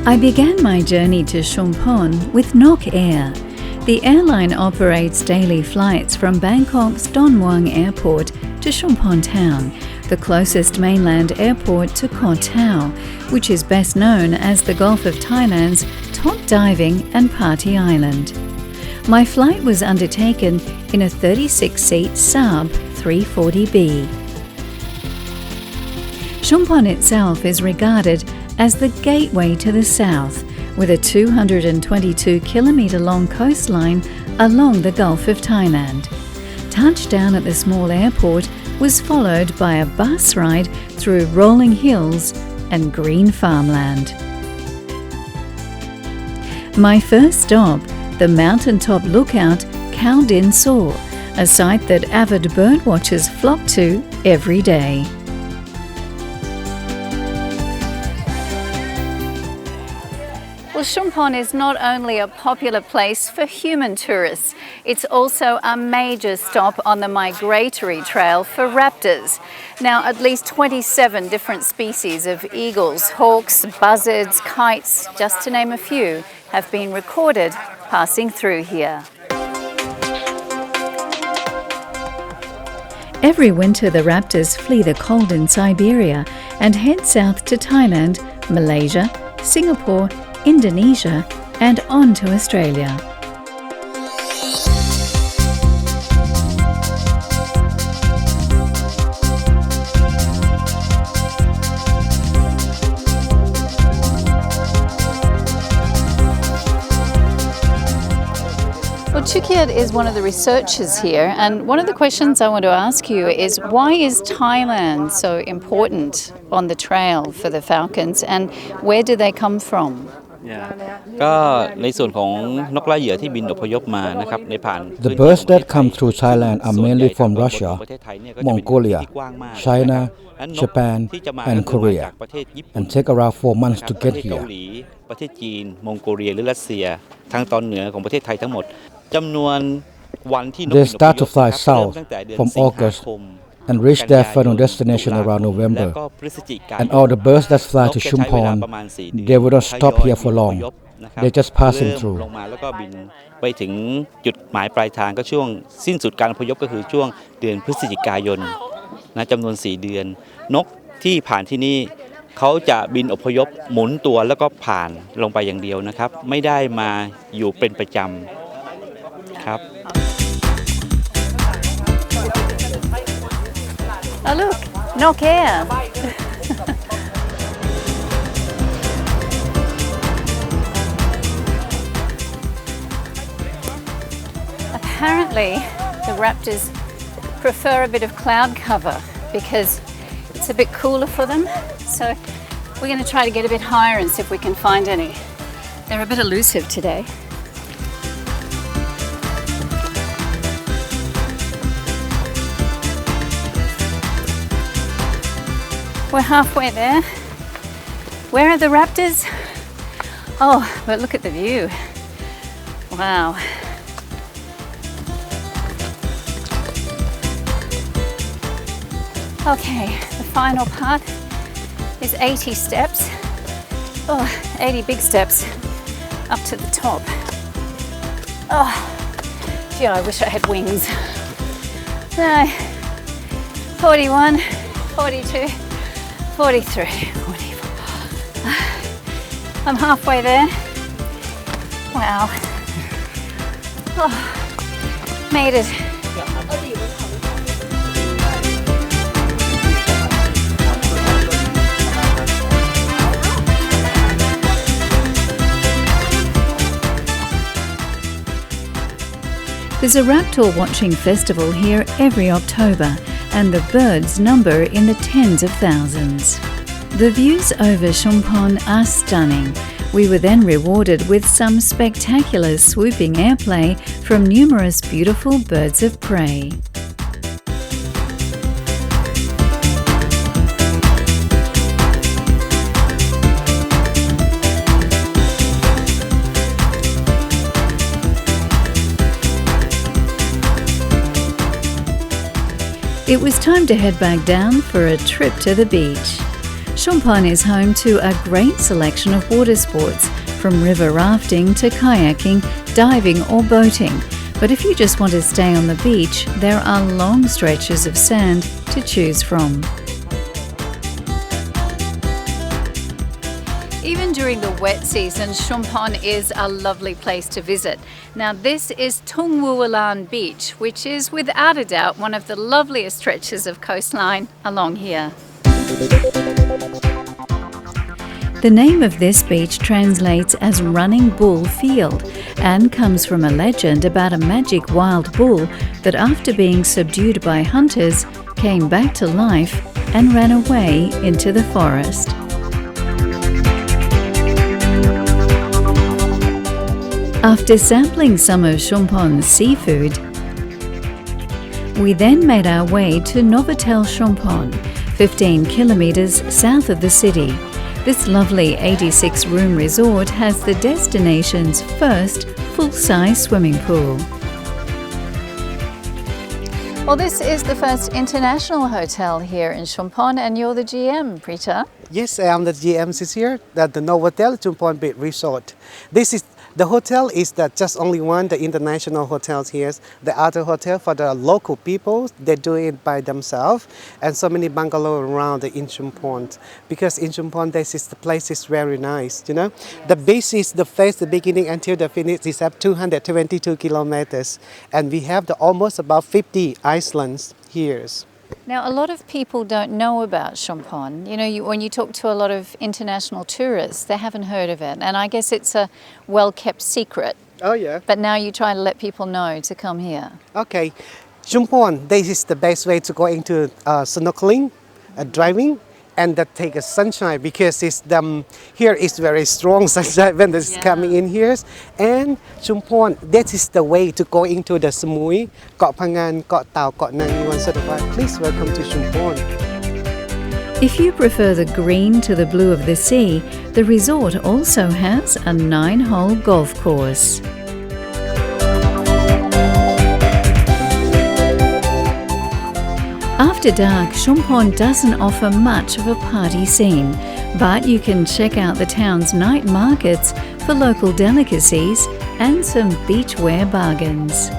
I began my journey to Chumpon with Nok Air. The airline operates daily flights from Bangkok's Muang Airport to Chumphon Town, the closest mainland airport to Koh Tao, which is best known as the Gulf of Thailand's top diving and party island. My flight was undertaken in a 36-seat Saab 340B. Chumpon itself is regarded as the gateway to the south, with a 222-kilometre-long coastline along the Gulf of Thailand. Touchdown at the small airport was followed by a bus ride through rolling hills and green farmland. My first stop, the mountaintop lookout Khao Din Saw, a site that avid birdwatchers flock to every day. Well, Chumpon is not only a popular place for human tourists, it's also a major stop on the migratory trail for raptors. Now, at least 27 different species of eagles, hawks, buzzards, kites, just to name a few, have been recorded passing through here. Every winter, the raptors flee the cold in Siberia and head south to Thailand, Malaysia, Singapore, Indonesia, and on to Australia. Well, Chukiat is one of the researchers here, and one of the questions I want to ask you is, why is Thailand so important on the trail for the falcons, and where do they come from? ก็ในส่วนของนกล่าเหยื่อที่บินอพยพมานะครับในผ่าน The birds that come through Thailand are mainly from Russia, Mongolia, China, Japan, and Korea, and take around 4 months to get here. ประเทศจีนมองโกเลียหรือรัสเซียทางตอนเหนือของประเทศไทยทั้งหมดจำนวนวันที่นกบินอพยพ They start to fly south from August and reach their final destination around November. And all the birds that fly to Chumpon, they will not stop here for long. They're just passing through. ลงมาแล้วก็บินไปถึงจุดหมายปลายทางก็ช่วงสิ้นสุดการอพยพก็คือช่วงเดือนพฤศจิกายนนะจำนวน4 เดือนนกที่ผ่านที่นี่เขาจะบินอพยพหมุนตัวแล้วก็ผ่านลงไปอย่างเดียวนะครับไม่ได้มาอยู่เป็นประจำครับ Oh look, Nok Air. Apparently, the raptors prefer a bit of cloud cover because it's a bit cooler for them. So we're going to try to get a bit higher and see if we can find any. They're a bit elusive today. We're halfway there. Where are the raptors? Oh, but look at the view. Wow. Okay, the final part is 80 steps. Oh, 80 big steps up to the top. Oh, gee, I wish I had wings. No, 41, 42. 43, 44. I'm halfway there. Wow. Oh, made it. There's a raptor watching festival here every October, and the birds number in the tens of thousands. The views over Chumpon are stunning. We were then rewarded with some spectacular swooping airplay from numerous beautiful birds of prey. It was time to head back down for a trip to the beach. Chumpon is home to a great selection of water sports, from river rafting to kayaking, diving or boating. But if you just want to stay on the beach, there are long stretches of sand to choose from. Even during the wet season, Chumpon is a lovely place to visit. Now this is Tung Wualan Beach, which is without a doubt one of the loveliest stretches of coastline along here. The name of this beach translates as Running Bull Field and comes from a legend about a magic wild bull that, after being subdued by hunters, came back to life and ran away into the forest. After sampling some of Chumphon's seafood, we then made our way to Novotel Chumpon, 15 kilometres south of the city. This lovely 86-room resort has the destination's first full-size swimming pool. Well, this is the first international hotel here in Chumpon, and you're the GM, Preeta. Yes, I am the GM this year at the Novotel Chumpon Beach Resort. The hotel is just only one, the international hotels here. The other hotel for the local people, they do it by themselves. And so many bungalows around in Chumpon. Because in Chumpon, the place is very nice, you know. Yes. The beach is the beginning until the finish is up 222 kilometers. And we have almost about 50 islands here. Now, a lot of people don't know about Chumpon. You know, when you talk to a lot of international tourists, they haven't heard of it. And I guess it's a well-kept secret. Oh, yeah. But now you try to let people know to come here. Okay. Chumpon, this is the best way to go into snorkeling, driving, and take a sunshine, because here is very strong sunshine when it's coming in here. And Chumpon, that is the way to go into the Samui, Koh Phangan, Koh Tao, Koh Nang, certified. Please welcome to Chumpon. If you prefer the green to the blue of the sea, the resort also has a 9-hole golf course. After dark, Chumpon doesn't offer much of a party scene, but you can check out the town's night markets for local delicacies and some beachwear bargains.